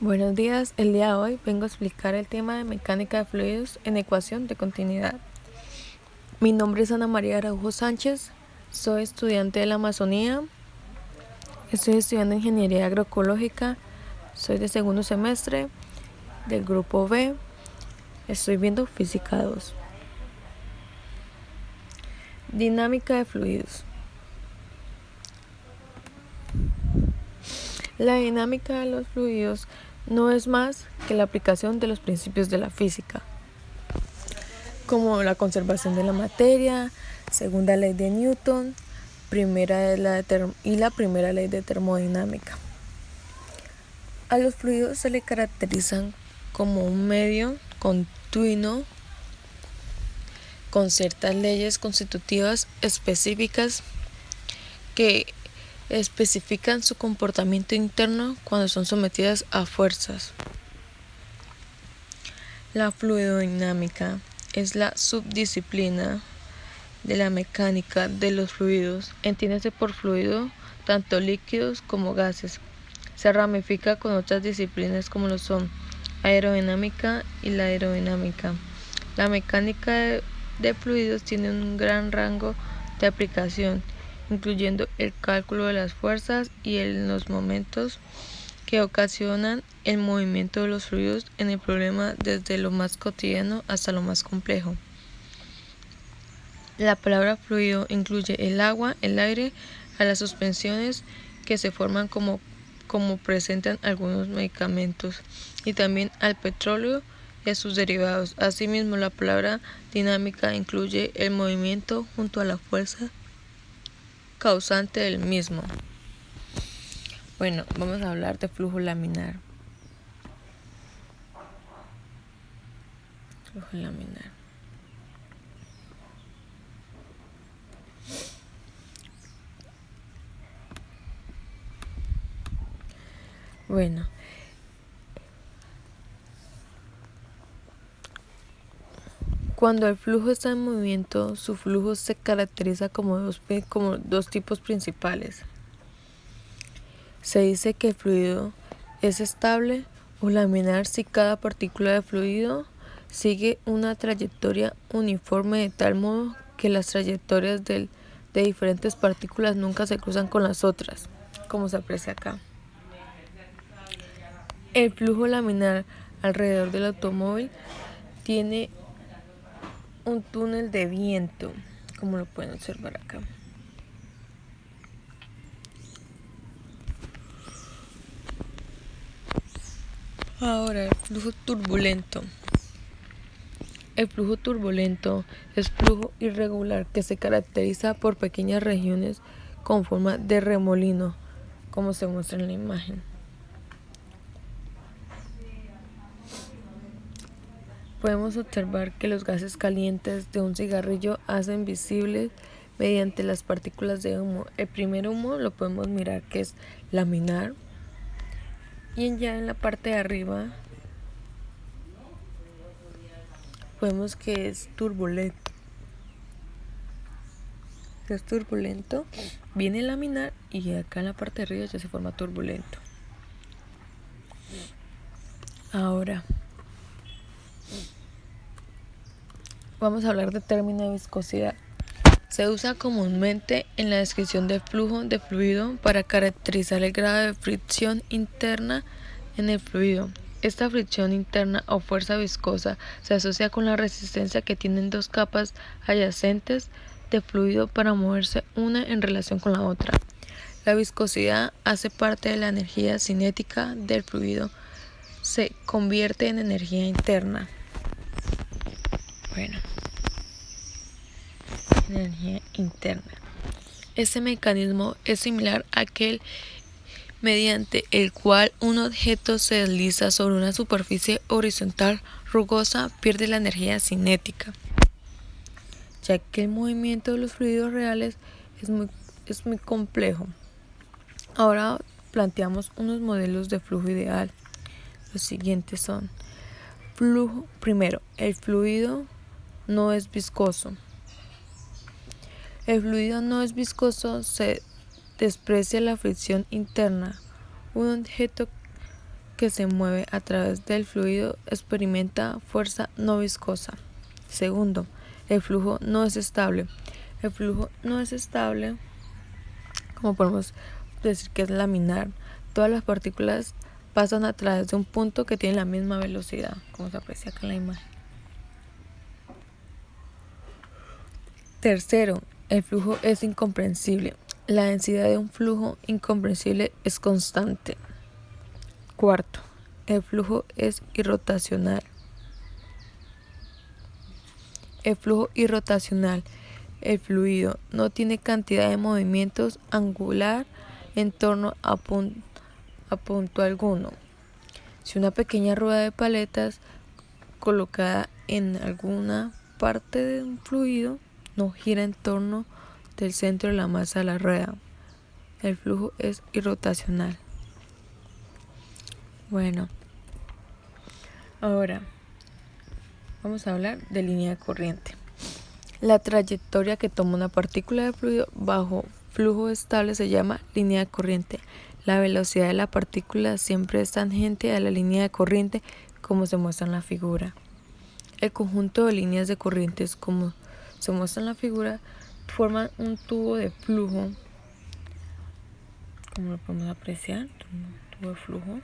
Buenos días, el día de hoy vengo a explicar el tema de mecánica de fluidos en ecuación de continuidad. Mi nombre es Ana María Araujo Sánchez, soy estudiante de la Amazonía, estoy estudiando ingeniería agroecológica, soy de segundo semestre del grupo B, estoy viendo física 2. Dinámica de fluidos. La dinámica de los fluidos no es más que la aplicación de los principios de la física, como la conservación de la materia, segunda ley de Newton, la primera ley de termodinámica. A los fluidos se le caracterizan como un medio continuo con ciertas leyes constitutivas específicas que especifican su comportamiento interno cuando son sometidas a fuerzas. La fluidodinámica es la subdisciplina de la mecánica de los fluidos. Entiéndase por fluido tanto líquidos como gases. Se ramifica con otras disciplinas como lo son aerodinámica y la aerodinámica. La mecánica de fluidos tiene un gran rango de aplicación, incluyendo el cálculo de las fuerzas y los momentos que ocasionan el movimiento de los fluidos en el problema desde lo más cotidiano hasta lo más complejo. La palabra fluido incluye el agua, el aire, a las suspensiones que se forman como presentan algunos medicamentos, y también al petróleo y a sus derivados. Asimismo, la palabra dinámica incluye el movimiento junto a la fuerza causante del mismo. Bueno, vamos a hablar de flujo laminar. Flujo laminar. Bueno, cuando el flujo está en movimiento, su flujo se caracteriza como dos tipos principales. Se dice que el fluido es estable o laminar si cada partícula de fluido sigue una trayectoria uniforme de tal modo que las trayectorias de diferentes partículas nunca se cruzan con las otras, como se aprecia acá. El flujo laminar alrededor del automóvil tiene un túnel de viento, como lo pueden observar acá. Ahora, el flujo turbulento. El flujo turbulento es flujo irregular que se caracteriza por pequeñas regiones con forma de remolino, como se muestra en la imagen. Podemos observar que los gases calientes de un cigarrillo hacen visibles mediante las partículas de humo. El primer humo lo podemos mirar que es laminar, y ya en la parte de arriba vemos que es turbulento. Es turbulento, viene laminar y acá en la parte de arriba ya se forma turbulento. Ahora vamos a hablar del término de viscosidad. Se usa comúnmente en la descripción del flujo de fluido para caracterizar el grado de fricción interna en el fluido. Esta fricción interna o fuerza viscosa se asocia con la resistencia que tienen dos capas adyacentes de fluido para moverse una en relación con la otra. La viscosidad hace parte de la energía cinética del fluido, se convierte en energía interna. Energía interna. Este mecanismo es similar a aquel mediante el cual un objeto se desliza sobre una superficie horizontal rugosa, pierde la energía cinética, ya que el movimiento de los fluidos reales es muy complejo. Ahora planteamos unos modelos de flujo ideal. Los siguientes son: primero, el fluido no es viscoso. El fluido no es viscoso, se desprecia la fricción interna. Un objeto que se mueve a través del fluido experimenta fuerza no viscosa. Segundo, el flujo no es estable. El flujo no es estable, como podemos decir que es laminar. Todas las partículas pasan a través de un punto que tiene la misma velocidad, como se aprecia acá en la imagen. Tercero, el flujo es incomprensible. La densidad de un flujo incomprensible es constante. Cuarto, el flujo es irrotacional. El flujo irrotacional. El fluido no tiene cantidad de movimientos angular en torno a punto alguno. Si una pequeña rueda de paletas colocada en alguna parte de un fluido no gira en torno del centro de la masa de la rueda, el flujo es irrotacional. Bueno, ahora vamos a hablar de línea de corriente. La trayectoria que toma una partícula de fluido bajo flujo estable se llama línea de corriente. La velocidad de la partícula siempre es tangente a la línea de corriente, como se muestra en la figura. El conjunto de líneas de corrientes, como se muestra en la figura, forman un tubo de flujo, como lo podemos apreciar, un tubo de flujo.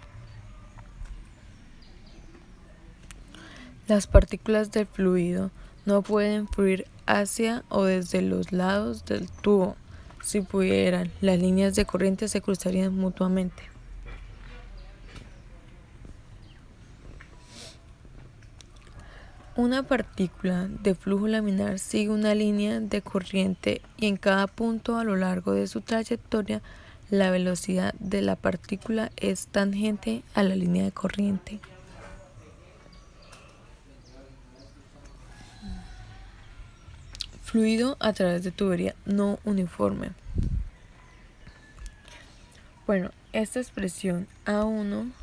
Las partículas del fluido no pueden fluir hacia o desde los lados del tubo. Si pudieran, las líneas de corriente se cruzarían mutuamente. Una partícula de flujo laminar sigue una línea de corriente y en cada punto a lo largo de su trayectoria la velocidad de la partícula es tangente a la línea de corriente. Fluido a través de tubería no uniforme. Bueno, esta expresión A1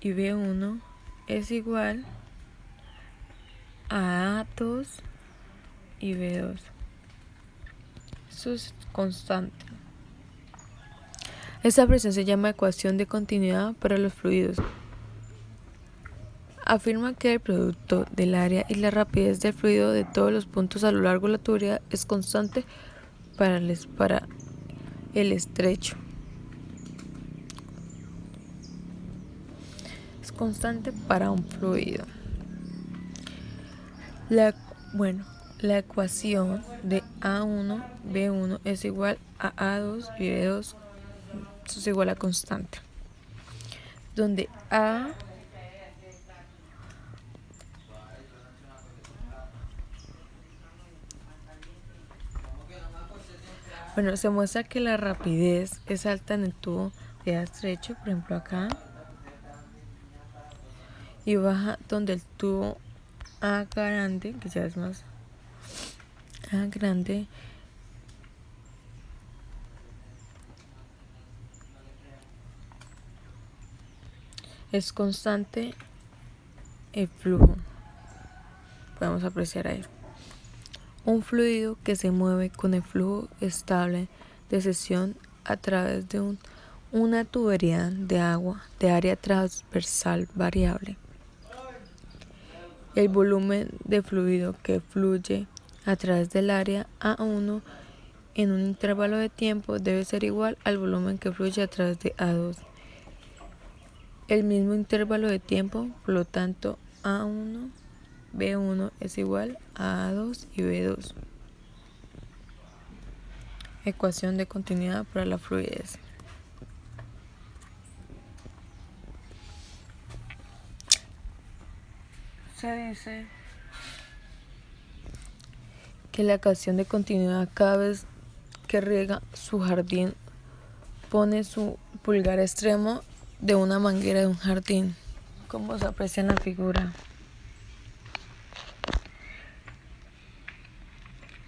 y B1 es igual a A2 y B2. Eso es constante. Esta expresión se llama ecuación de continuidad para los fluidos. Afirma que el producto del área y la rapidez del fluido de todos los puntos a lo largo de la tubería es constante para el estrecho. Es constante para un fluido. La ecuación de A1, B1 es igual a A2 y B2, eso es igual a constante, donde se muestra que la rapidez es alta en el tubo de A estrecho, por ejemplo acá, y baja donde el tubo A grande, que ya es más A grande, es constante el flujo. Podemos apreciar ahí. Un fluido que se mueve con el flujo estable de sección a través de una tubería de agua de área transversal variable. El volumen de fluido que fluye a través del área A1 en un intervalo de tiempo debe ser igual al volumen que fluye a través de A2. El mismo intervalo de tiempo, por lo tanto A1, B1 es igual a A2 y B2. Ecuación de continuidad para la fluidez. Se dice que la ecuación de continuidad cada vez que riega su jardín pone su pulgar extremo de una manguera de un jardín, como se aprecia en la figura.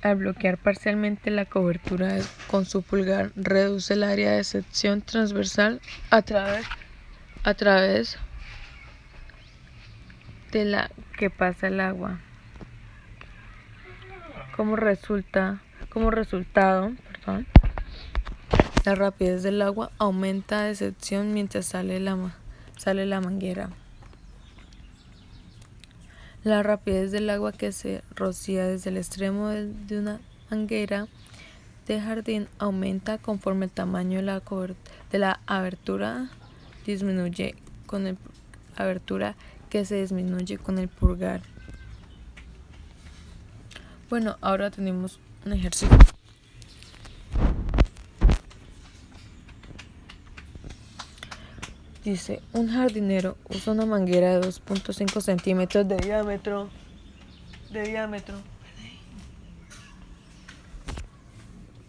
Al bloquear parcialmente la cobertura con su pulgar, reduce el área de sección transversal a través de la que pasa el agua. Como resultado, la rapidez del agua aumenta de sección mientras sale sale la manguera. La rapidez del agua que se rocía desde el extremo de una manguera de jardín aumenta conforme el tamaño de la abertura disminuye con el abertura que se disminuye con el pulgar. Bueno, ahora tenemos un ejercicio. Dice, un jardinero usa una manguera de 2.5 centímetros de diámetro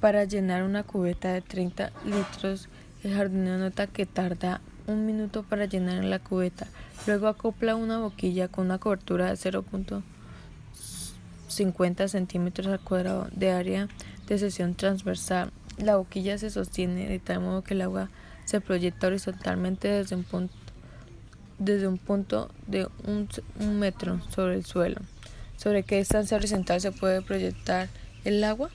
para llenar una cubeta de 30 litros. El jardinero nota que tarda 1 minuto para llenar la cubeta. Luego acopla una boquilla con una cobertura de 0.50 centímetros al cuadrado de área de sección transversal. La boquilla se sostiene de tal modo que el agua se proyecta horizontalmente desde un punto de un metro sobre el suelo. ¿Sobre qué distancia horizontal se puede proyectar el agua?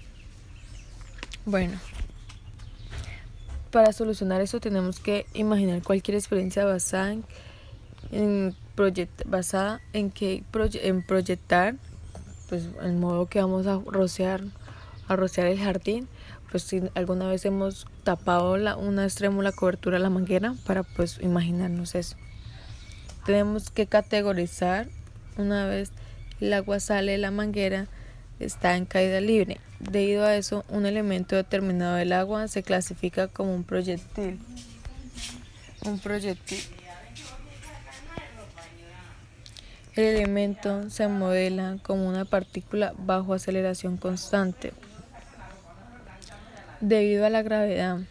Bueno, para solucionar eso tenemos que imaginar cualquier experiencia basada en proyectar, pues el modo que vamos a rociar el jardín. Pues si alguna vez hemos tapado un extremo la cobertura de la manguera, para pues imaginarnos eso. Tenemos que categorizar. Una vez el agua sale de la manguera, está en caída libre. Debido a eso, un elemento determinado del agua se clasifica como un proyectil. El elemento se modela como una partícula bajo aceleración constante. Debido a la gravedad,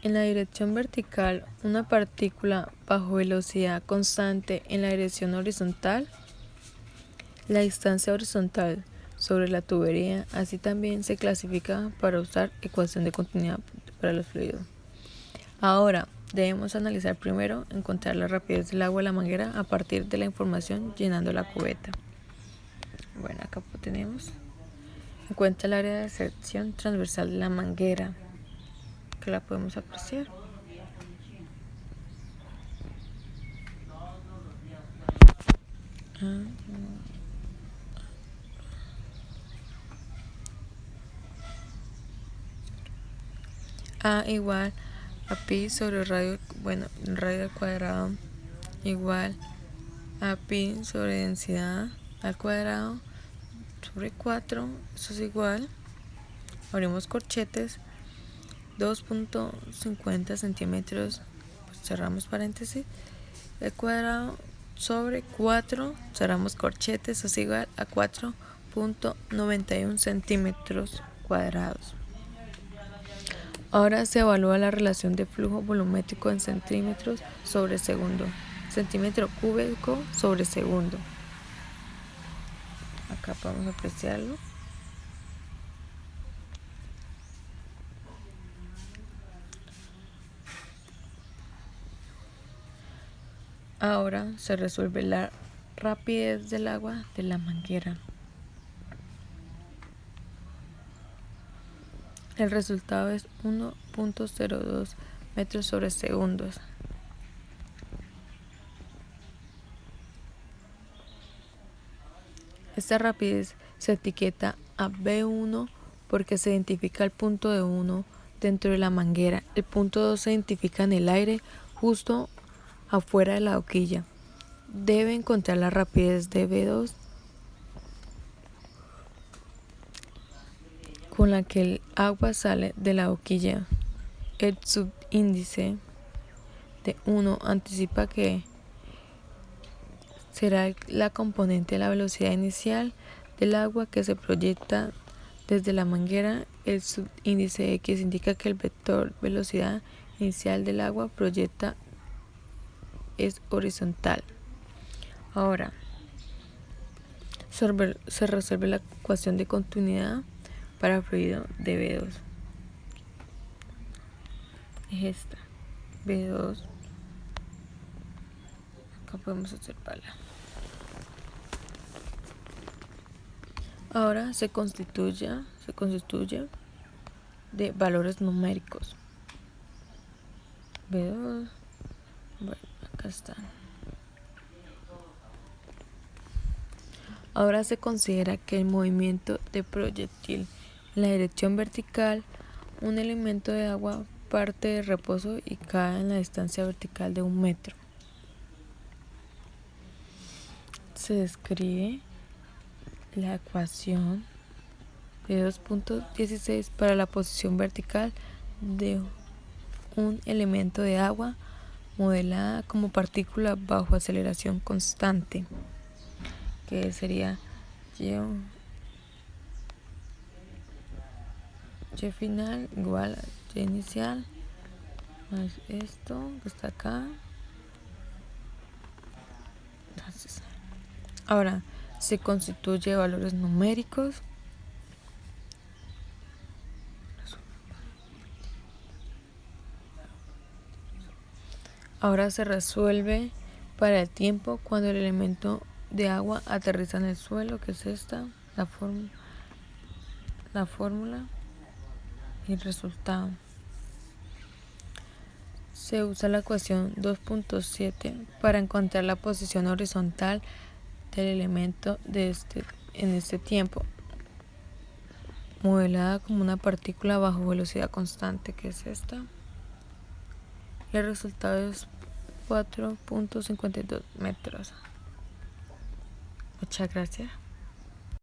en la dirección vertical, una partícula bajo velocidad constante en la dirección horizontal, la distancia horizontal sobre la tubería, así también se clasifica para usar ecuación de continuidad para los fluidos. Ahora, debemos analizar primero, encontrar la rapidez del agua de la manguera a partir de la información llenando la cubeta. Bueno, acá tenemos. Encuentra el área de sección transversal de la manguera, que la podemos apreciar. A igual a pi sobre radio al cuadrado igual a pi sobre densidad al cuadrado sobre 4, eso es igual, abrimos corchetes, 2.50 centímetros, pues cerramos paréntesis, el cuadrado sobre 4, cerramos corchetes, eso es igual a 4.91 centímetros cuadrados. Ahora se evalúa la relación de flujo volumétrico en centímetros sobre segundo, centímetro cúbico sobre segundo. Acá podemos apreciarlo. Ahora se resuelve la rapidez del agua de la manguera. El resultado es 1.02 metros sobre segundos. Esta rapidez se etiqueta a B1 porque se identifica el punto de 1 dentro de la manguera. El punto 2 se identifica en el aire justo afuera de la boquilla. Debe encontrar la rapidez de B2 con la que el agua sale de la boquilla. El subíndice de 1 anticipa que será la componente de la velocidad inicial del agua que se proyecta desde la manguera. El subíndice X indica que el vector velocidad inicial del agua proyecta es horizontal. Ahora, se resuelve la ecuación de continuidad para fluido de B2. Es esta, B2. Acá podemos observarla. Ahora se constituye de valores numéricos. B2. Bueno, Acá están. Ahora se considera que el movimiento de proyectil en la dirección vertical, un elemento de agua parte de reposo y cae en la distancia vertical de 1 metro. Se describe la ecuación de 2.16 para la posición vertical de un elemento de agua modelada como partícula bajo aceleración constante, que sería y final igual a y inicial más esto que está acá. Entonces, ahora se constituye de valores numéricos. Ahora se resuelve para el tiempo cuando el elemento de agua aterriza en el suelo, que es esta, la fórmula y el resultado. Se usa la ecuación 2.7 para encontrar la posición horizontal del elemento en este tiempo, modelada como una partícula bajo velocidad constante, que es esta. Y el resultado es 4.52 metros. Muchas gracias.